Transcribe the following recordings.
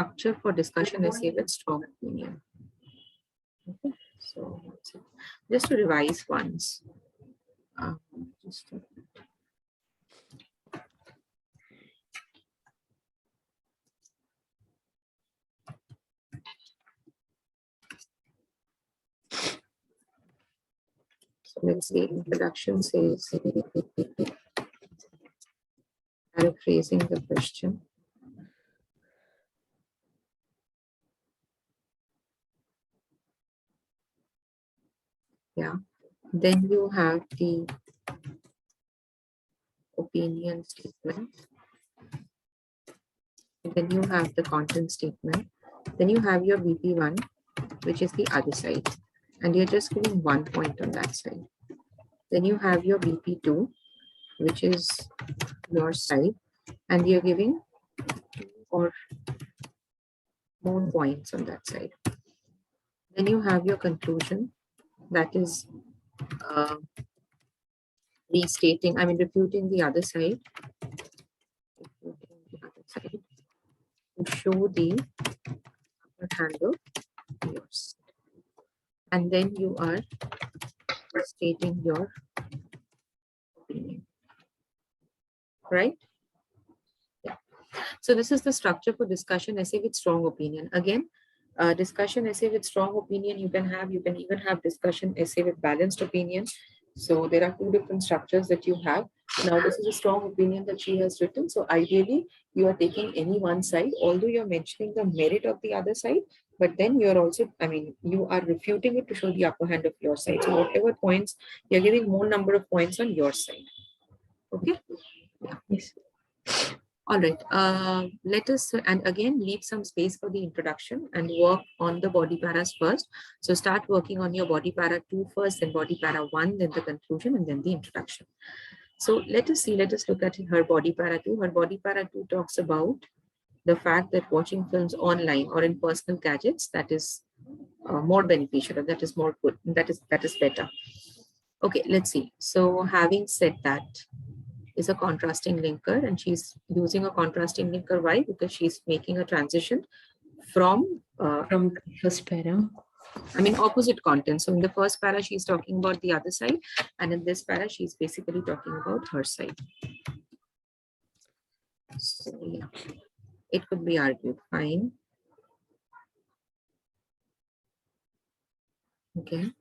structure for discussion essay with strong opinion. Okay, so that's it. Just to revise once. Just so let's see. Introduction says paraphrasing the question. Yeah. Then you have the opinion statement. Then you have the content statement. Then you have your BP1, which is the other side. And you're just giving 1 point on that side. Then you have your BP2, which is your side. And you're giving 2 or more points on that side. Then you have your conclusion, that is restating, refuting the other side. Refuting the other side to show the upper hand of yours. And then you are stating your opinion. Right? Yeah. So this is the structure for discussion essay with strong opinion. Again, discussion essay with strong opinion you can even have discussion essay with balanced opinion. So there are 2 different structures that you have. Now this is a strong opinion that she has written. So ideally you are taking any one side, although you're mentioning the merit of the other side, but then you're also, you are refuting it to show the upper hand of your side. So whatever points, you're giving more number of points on your side. Okay? Yeah. Yes. All right, let us, and again, leave some space for the introduction and work on the body paras first. So start working on your body para 2 first, then body para 1, then the conclusion, and then the introduction. So let us look at her body para 2. Her body para 2 talks about the fact that watching films online or in personal gadgets, that is more beneficial, and that is more good, that is better. Okay, let's see. So having said that, is a contrasting linker, and she's using a contrasting linker. Why? Because she's making a transition from first para. Opposite content. So in the first para, she's talking about the other side, and in this para, she's basically talking about her side. So yeah, it could be argued. Fine. Okay,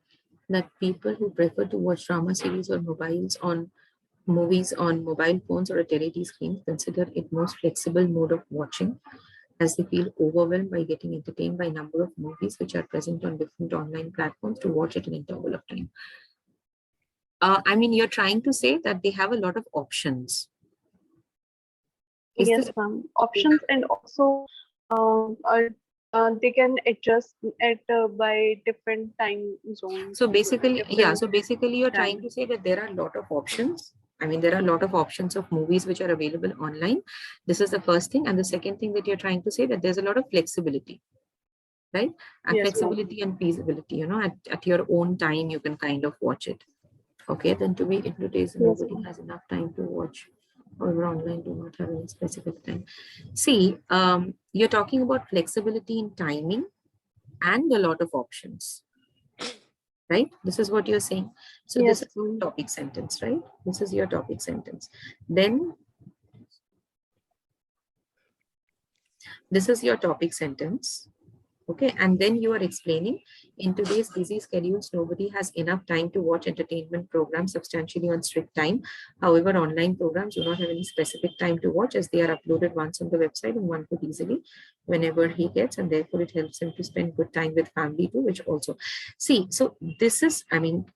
that people who prefer to watch drama series or movies on mobile phones or a LED screen consider it most flexible mode of watching, as they feel overwhelmed by getting entertained by a number of movies which are present on different online platforms to watch at an interval of time. You're trying to say that they have a lot of options. Yes, ma'am. Options, and also they can adjust it by different time zones. So basically, yeah. So basically, you're trying to say that there are a lot of options. There are a lot of options of movies which are available online. This is the first thing. And the second thing that you're trying to say that there's a lot of flexibility, right? And yes, flexibility and feasibility, at your own time, you can kind of watch it. Okay, then to be hypnotized, nobody has enough time to watch, or online do not have any specific time. See, you're talking about flexibility in timing and a lot of options. Right? This is what you're saying. So yes, this is your topic sentence, right? This is your topic sentence. Then this is your topic sentence. Okay, and then you are explaining, in today's busy schedules, nobody has enough time to watch entertainment programs substantially on strict time. However, online programs do not have any specific time to watch, as they are uploaded once on the website and one could easily whenever he gets, and therefore it helps him to spend good time with family too, which also. See, so this is,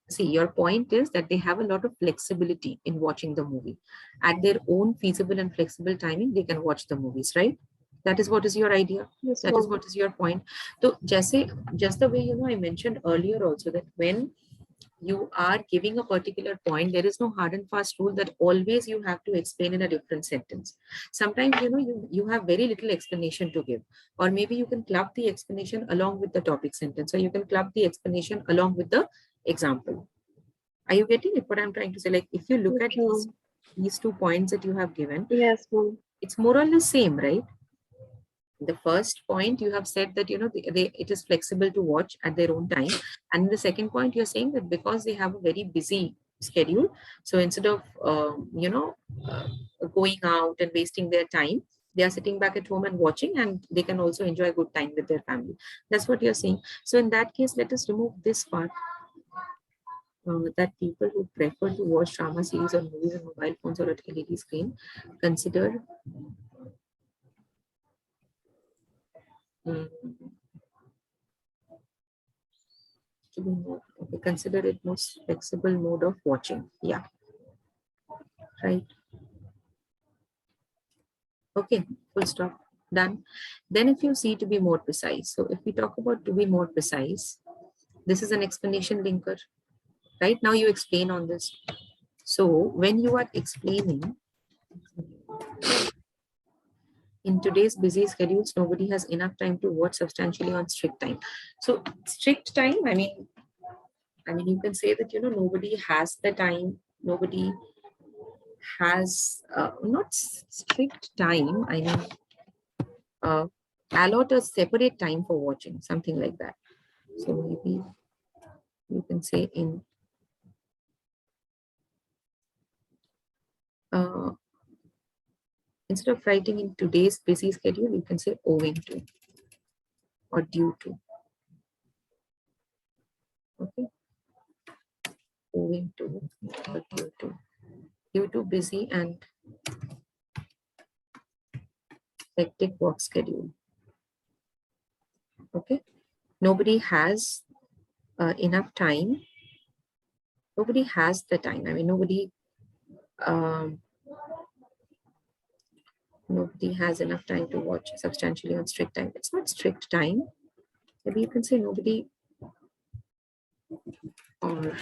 see, your point is that they have a lot of flexibility in watching the movie. At their own feasible and flexible timing, they can watch the movies, right? That is what is your idea. Yes, that is what is your point. So just the way, I mentioned earlier also that when you are giving a particular point, there is no hard and fast rule that always you have to explain in a different sentence. Sometimes, you have very little explanation to give, or maybe you can club the explanation along with the topic sentence, or you can club the explanation along with the example. Are you getting it? What I'm trying to say, like, if you look at these 2 points that you have given, yes, it's more or less same, right? The first point you have said that, it is flexible to watch at their own time. And the second point, you're saying that because they have a very busy schedule, so instead of, uh, going out and wasting their time, they are sitting back at home and watching, and they can also enjoy a good time with their family. That's what you're saying. So in that case, let us remove this part, that people who prefer to watch drama series or movies on mobile phones or at LED screen consider, mm, to be more, okay, consider it most flexible mode of watching. Yeah, right. Okay, full stop. Done. Then if you see, to be more precise. So if we talk about to be more precise, this is an explanation linker. Right now you explain on this. So when you are explaining, in today's busy schedules, nobody has enough time to watch substantially on strict time. So strict time, I mean, you can say that, nobody has the time, nobody has, not strict time, I mean, allot a separate time for watching, something like that. So maybe you can say in, uh, instead of writing in today's busy schedule, you can say owing to or due to. Okay, owing to or due to busy and hectic work schedule. Okay, nobody has enough time. Nobody has the time. I mean, um, nobody has enough time to watch substantially on strict time. It's not strict time. Maybe you can say nobody, or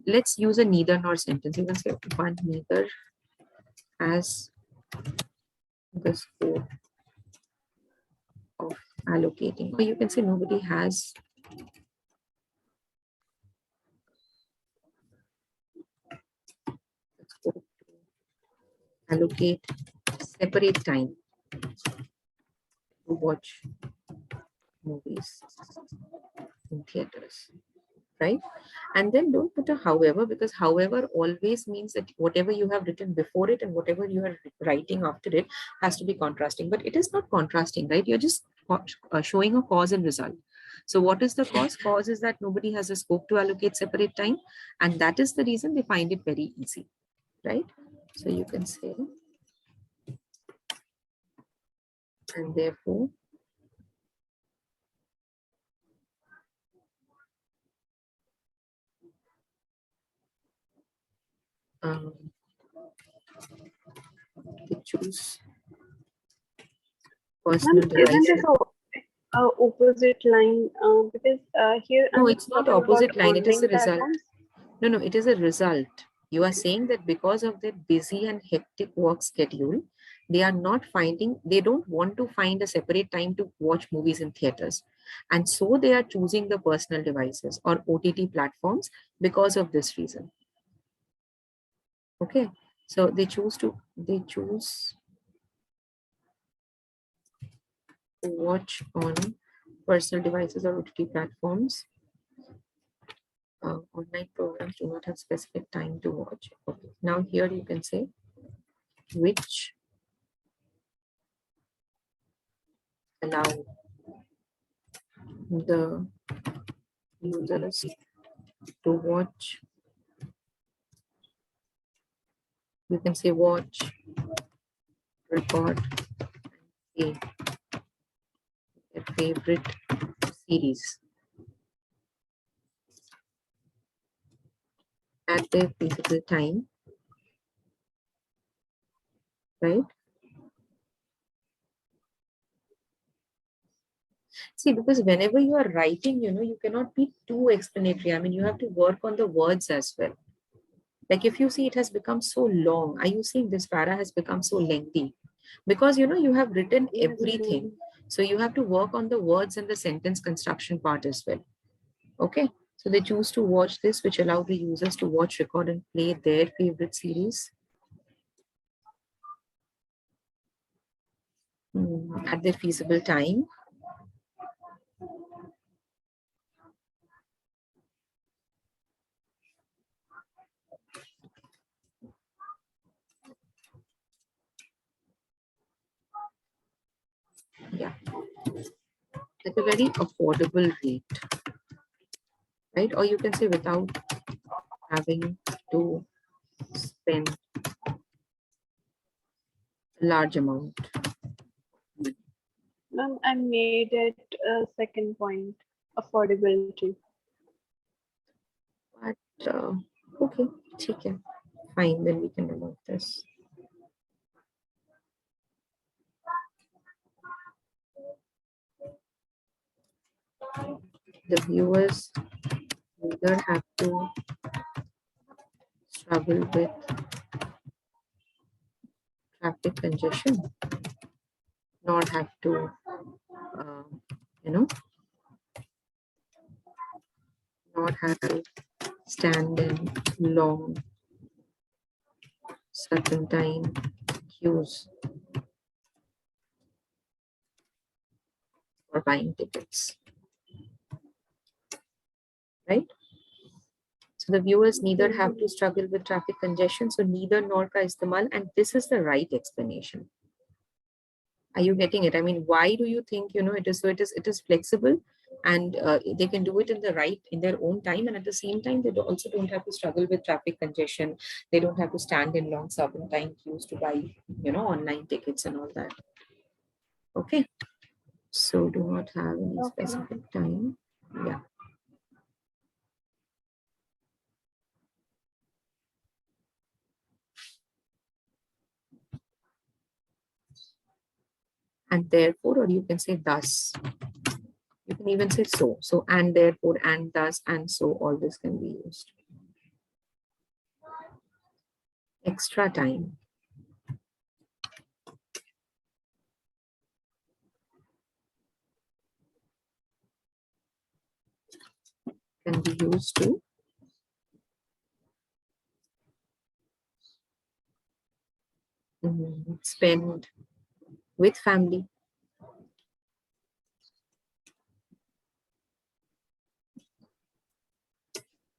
let's use a neither nor sentence. You can say one neither has the scope of allocating, or you can say nobody has the scope to allocate separate time to watch movies in theaters, right? And then don't put a however, because however always means that whatever you have written before it and whatever you are writing after it has to be contrasting. But it is not contrasting, right? You're just showing a cause and result. So what is the cause? Cause is that nobody has a scope to allocate separate time, and that is the reason they find it very easy, right? So you can say, and therefore they choose personal Ma'am, isn't devices. this a opposite line? Because here No, I'm it's not talking about opposite line. It is online a result. platforms. No, it is a result. You are saying that because of their busy and hectic work schedule, they are not finding, they don't want to find a separate time to watch movies in theaters. And so they are choosing the personal devices or OTT platforms because of this reason. Okay. So they choose to watch on personal devices or OTT platforms. Online programs do not have specific time to watch. Okay. Now here you can say which allow the users to watch. You can say watch, record, and their favorite series at their physical time, right? See, because whenever you are writing, you cannot be too explanatory. I mean, you have to work on the words as well. Like if you see it has become so long, are you seeing this para has become so lengthy? Because you have written Yes, everything. ma'am. So you have to work on the words and the sentence construction part as well. Okay. So they choose to watch this, which allow the users to watch, record, and play their favorite series. at the feasible time. Yeah, at a very affordable rate, right? Or you can say without having to spend a large amount. Ma'am, I made it a second point, affordability. But okay, okay, fine, then we can remove this. The viewers neither have to struggle with traffic congestion, nor have to, you know, not have to stand in long serpentine queues for buying tickets, right? So the viewers neither have to struggle with traffic congestion, so neither nor ka istemal, and this is the right explanation. Are you getting it? I mean, why do you think, it is so? It is flexible, and they can do it in their own time, and at the same time, they also don't have to struggle with traffic congestion. They don't have to stand in long serpentine queues to buy, online tickets and all that. Okay, so do not have any Okay. specific time. Yeah. And therefore, or you can say thus. You can even say so. So, and therefore, and thus, and so, all this can be used. Extra time can be used to spend with family.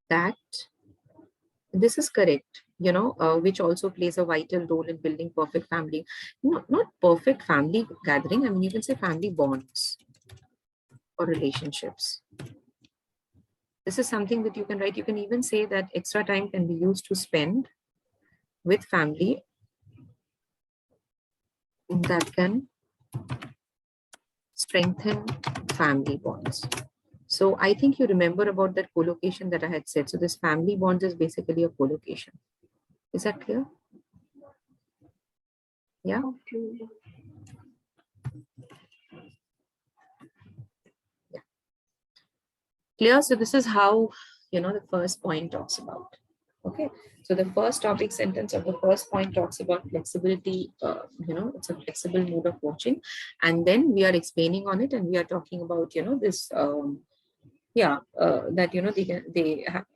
That this is correct, which also plays a vital role in building perfect family. Not perfect family gathering. I mean, you can say family bonds or relationships. This is something that you can write. You can even say that extra time can be used to spend with family that can strengthen family bonds. So I think you remember about that co-location that I had said. So this family bonds is basically a co-location. Is that clear? Yeah. Okay. Yeah. Clear? So this is how, the first point talks about. Okay. So the first topic sentence of the first point talks about flexibility. It's a flexible mode of watching. And then we are explaining on it, and we are talking about, this, that,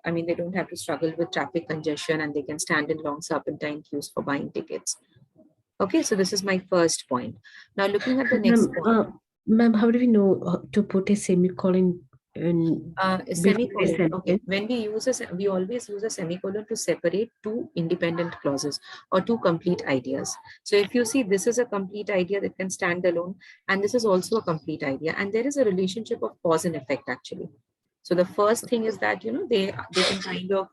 they don't have to struggle with traffic congestion, and they can stand in long serpentine queues for buying tickets. Okay, so this is my first point. Now looking at the next point. Ma'am, how do we know to put a semicolon in A before a semicolon. Okay, sentence? when we always use a semicolon to separate two independent clauses or two complete ideas. So if you see, this is a complete idea that can stand alone, and this is also a complete idea, and there is a relationship of cause and effect actually. So the first thing is that, they can kind of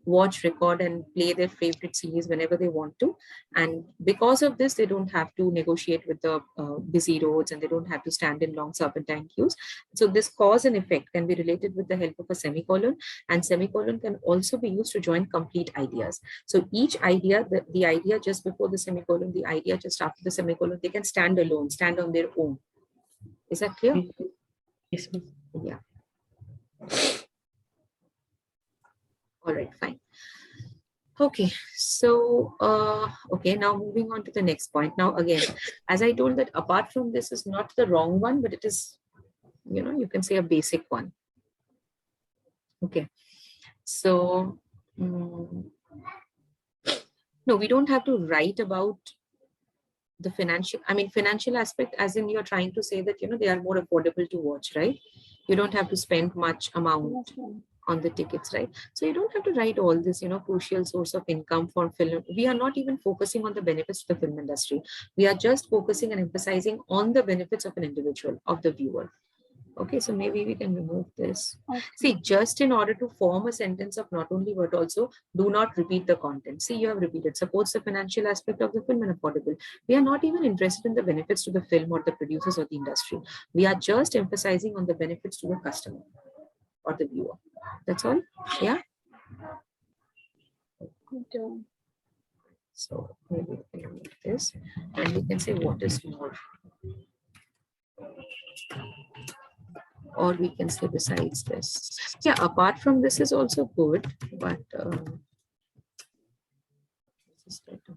watch, record, and play their favorite series whenever they want to, and because of this, they don't have to negotiate with the busy roads, and they don't have to stand in long serpentine queues. So this cause and effect can be related with the help of a semicolon, and semicolon can also be used to join complete ideas. So each idea, the idea just before the semicolon, the idea just after the semicolon, they can stand alone, stand on their own. Is that clear? Yes, ma'am. Yeah. All right, fine. Okay, so okay, now moving on to the next point. Now again, as I told, that apart from this is not the wrong one, but it is, you can say a basic one. Okay, so no, we don't have to write about the financial aspect, as in you're trying to say that, they are more affordable to watch, right? You don't have to spend much amount Yes, ma'am. on the tickets, right? So you don't have to write all this, crucial source of income for film. We are not even focusing on the benefits to the film industry. We are just focusing and emphasizing on the benefits of an individual, of the viewer. Okay, so maybe we can remove this. Okay. See, just in order to form a sentence of not only but also do not repeat the content. See, you have repeated, supports the financial aspect of the film and affordable. We are not even interested in the benefits to the film or the producers or the industry. We are just emphasizing on the benefits to the customer or the viewer. That's all. Yeah. Okay. So maybe we can remove this and we can say what is more. Or we can say besides this. Yeah, apart from this is also good, but this is better.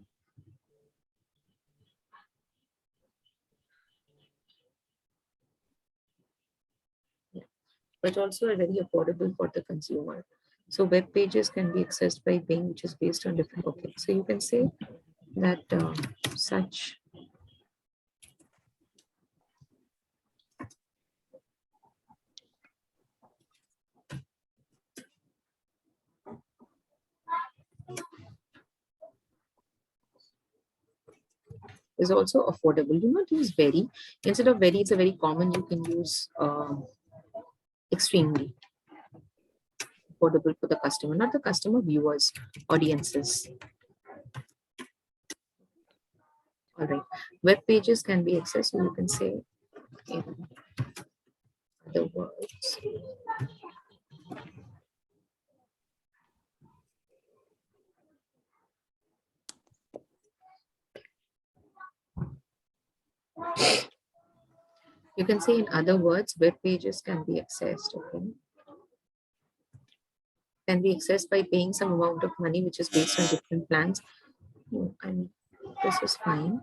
Yeah. But also very affordable for the consumer. So web pages can be accessed by Bing, which is based on different. Okay, so you can say that such is also affordable. Do not use very. Instead of very, it's a very common. You can use extremely affordable for the customer, not the customer, viewers, audiences. All right. Web pages can be accessed. So you can say in other words. You can say in other words, web pages can be accessed. Okay. Can be accessed by paying some amount of money, which is based on different plans. And this is fine.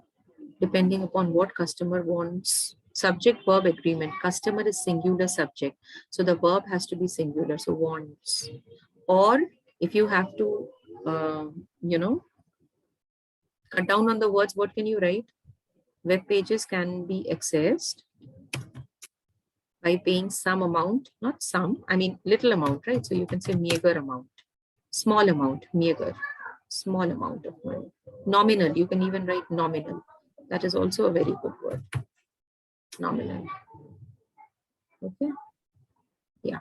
Depending upon what customer wants. Subject verb agreement. Customer is singular subject. So the verb has to be singular. So wants. Or if you have to, cut down on the words, what can you write? Web pages can be accessed by paying some amount, not some, little amount, right? So you can say meager amount, small amount, meager, small amount of money. Nominal, you can even write nominal. That is also a very good word, nominal. Okay. Yeah,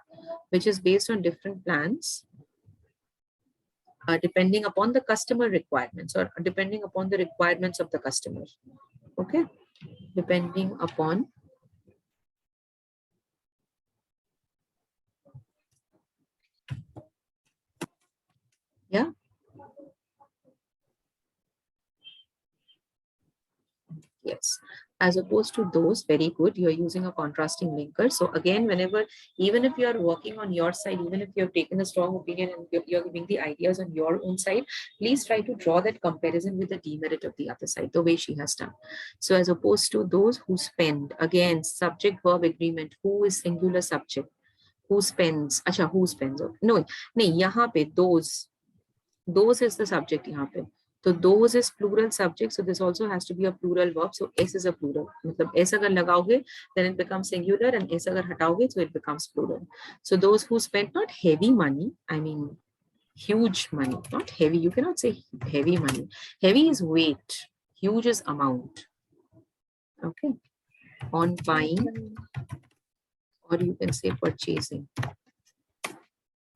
which is based on different plans, depending upon the customer requirements or depending upon the requirements of the customer. Okay, depending upon yeah. Yes, as opposed to those, very good. You're using a contrasting linker. So again, even if you are working on your side, even if you have taken a strong opinion and you're giving the ideas on your own side, please try to draw that comparison with the demerit of the other side, the way she has done. So as opposed to those who spend, again, subject verb agreement, who is singular subject, who spends, acha, who spends, no, yahan pe those is the subject यहाँ पे. So those is plural subject. So this also has to be a plural verb. So S is a plural. मतलब S अगर लगाओगे, then it becomes singular, and S अगर हटाओगे, so it becomes plural. So those who spend not heavy money, huge money, not heavy. You cannot say heavy money. Heavy is weight. Huge is amount. Okay. On buying, or you can say purchasing.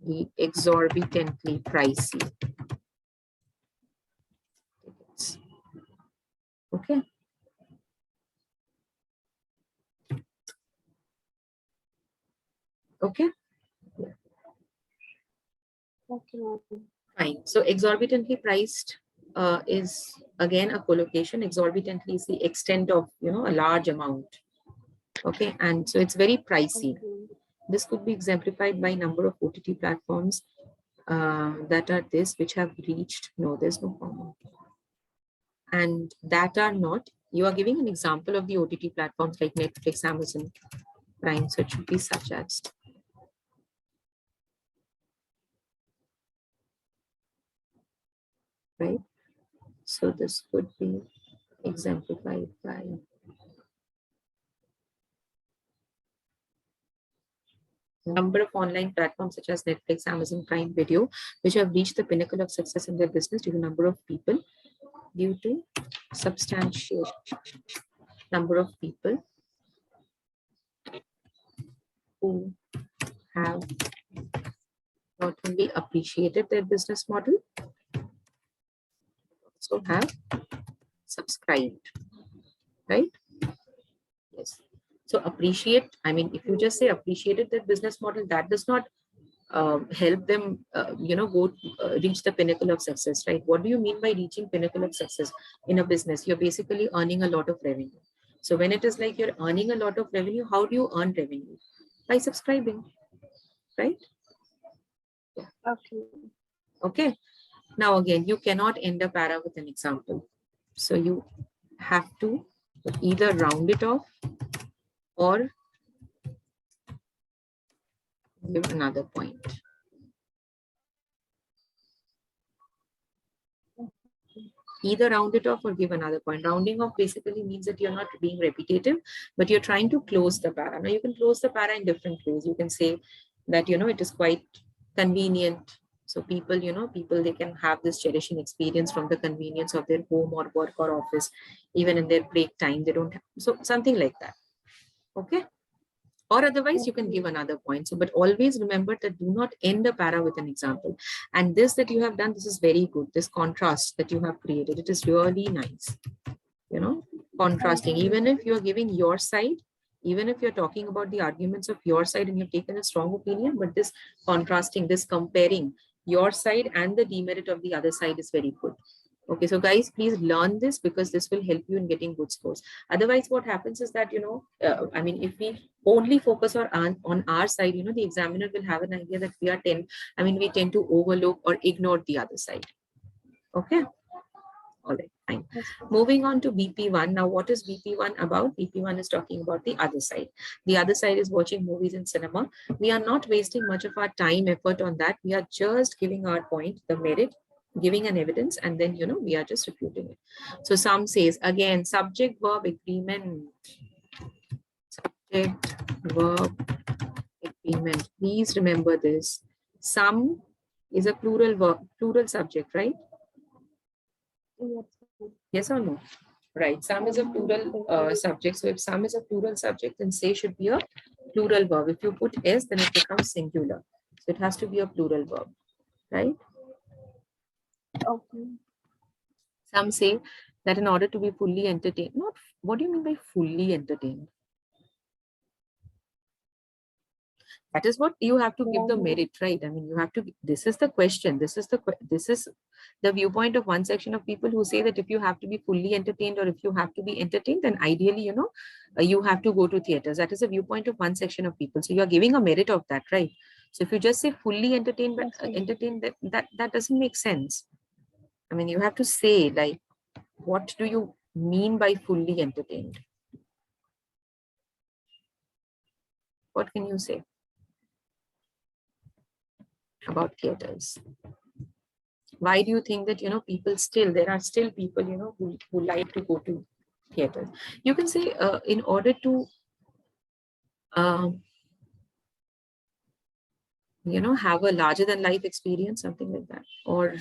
The exorbitantly pricey. Okay. Okay. Okay. Fine. So exorbitantly priced is again a collocation. Exorbitantly is the extent of, a large amount. Okay. And so it's very pricey. Okay. This could be exemplified by number of OTT platforms that are which have reached, no, there's no comma. And that are not, you are giving an example of the OTT platforms like Netflix, Amazon Prime. So it should be such as. Right. So this could be exemplified by number of online platforms such as Netflix, Amazon Prime Video, which have reached the pinnacle of success in their business due to number of people, due to substantial number of people who have not only appreciated their business model, also have subscribed, right? Yes. So appreciate, I mean, if you just say appreciated their business model, that does not help them, go reach the pinnacle of success, right? What do you mean by reaching pinnacle of success in a business? You're basically earning a lot of revenue. So when it is like you're earning a lot of revenue, how do you earn revenue? By subscribing, right? Okay. Okay. Now again, you cannot end a para with an example. So you have to either round it off or give another point. Either round it off or give another point. Rounding off basically means that you're not being repetitive, but you're trying to close the para. Now you can close the para in different ways. You can say that, it is quite convenient. So people, they can have this cherishing experience from the convenience of their home or work or office, even in their break time. They don't have, so something like that. Okay. Or otherwise you can give another point. So, but always remember that do not end a para with an example. And this that you have done, this is very good. This contrast that you have created, it is really nice. Contrasting, even if you're giving your side, even if you're talking about the arguments of your side and you've taken a strong opinion, but this contrasting, this comparing your side and the demerit of the other side is very good. Okay, so guys, please learn this because this will help you in getting good scores. Otherwise, what happens is that, if we only focus on our side, the examiner will have an idea that we are 10. We tend to overlook or ignore the other side. Okay. All right, fine. Moving on to BP1. Now, what is BP1 about? BP1 is talking about the other side. The other side is watching movies in cinema. We are not wasting much of our time, effort on that. We are just giving our point, the merit, giving an evidence, and then, we are just refuting it. So some says, again, subject, verb, agreement. Subject, verb, agreement. Please remember this. Some is a plural verb, plural subject, right? Yes or no? Right. Some is a plural subject. So if some is a plural subject, then say should be a plural verb. If you put s, then it becomes singular. So it has to be a plural verb, right? Okay. Some say that in order to be fully entertained, not what do you mean by fully entertained? That is what you have to give the merit, right? You have to, this is the question. This is the viewpoint of one section of people who say that if you have to be fully entertained or if you have to be entertained, then ideally, you have to go to theaters. That is the viewpoint of one section of people. So you're giving a merit of that, right? So if you just say fully entertained, but entertained, that doesn't make sense. You have to say, like, what do you mean by fully entertained? What can you say about theaters? Why do you think that, people still, there are still people, who like to go to theaters? You can say in order to, have a larger than life experience, something like that. Or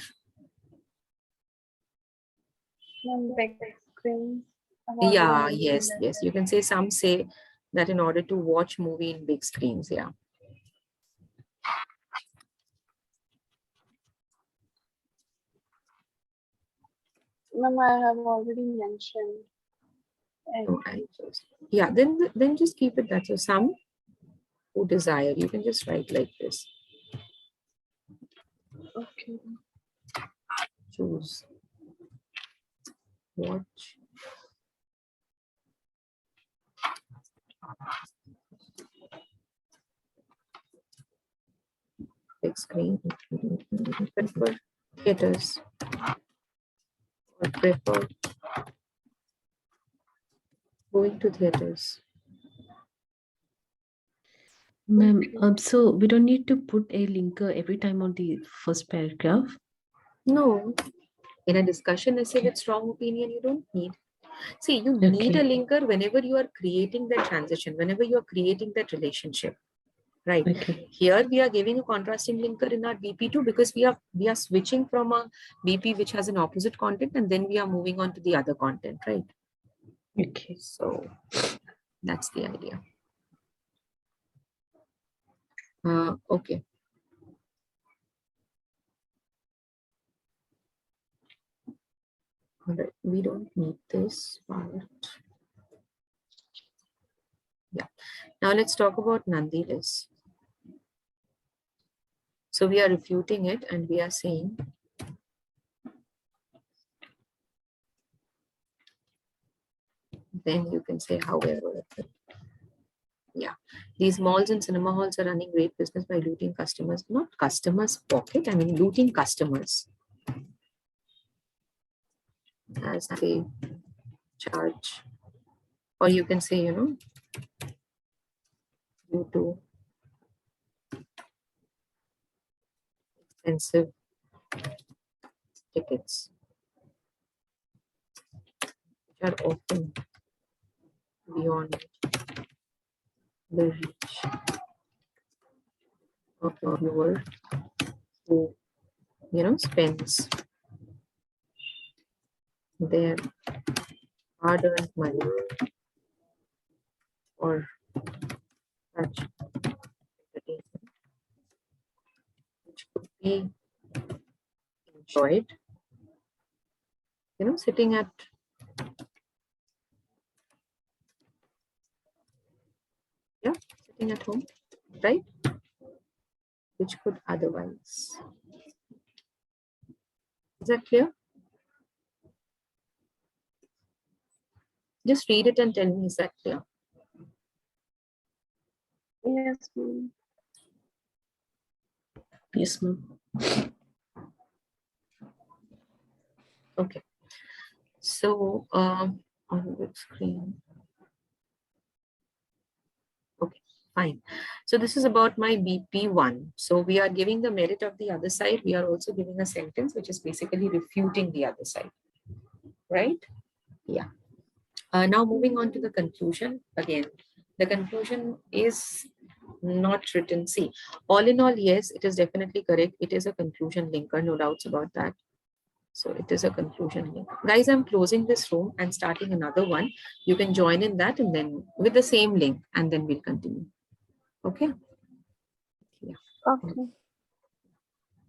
Big screens. yeah, yes. You can say, some say that in order to watch movie in big screens, yeah. Ma'am, I have already mentioned. No, yeah, then just keep it that. So some who desire, you can just write like this. Okay. Choose, watch, big screen, prefer theaters, or prefer going to theaters. Ma'am, so we don't need to put a linker every time on the first paragraph? No. In a discussion essay with strong opinion, you don't need. See, you need a Okay. linker whenever you are creating that transition, whenever you are creating that relationship, right? Okay. Here we are giving a contrasting linker in our BP2 because we are switching from a BP which has an opposite content, and then we are moving on to the other content, right? Okay. So that's the idea. Okay. All right, we don't need this part. Yeah. Now let's talk about nonetheless. So we are refuting it and we are saying then you can say however. Yeah, these malls and cinema halls are running great business by looting customers, not customers' pocket, I mean looting customers as they charge. Or you can say, due to expensive tickets, which are often beyond the reach of the viewer who, spends their hard-earned money or such entertainment, which could be enjoyed, sitting at sitting at home, right? Which could otherwise. Is that clear? Just read it and tell me, is that clear? Yes, ma'am. Yes, ma'am. Okay. So on the screen. Okay, fine. So this is about my BP1. So we are giving the merit of the other side. We are also giving a sentence which is basically refuting the other side, right? Yeah. Now moving on to the conclusion. Again, the conclusion is not written. See, all in all, yes, it is definitely correct. It is a conclusion linker, no doubts about that. So it is a conclusion link. Guys, I'm closing this room and starting another one. You can join in that and then with the same link and then we'll continue. Okay. Yeah. Okay.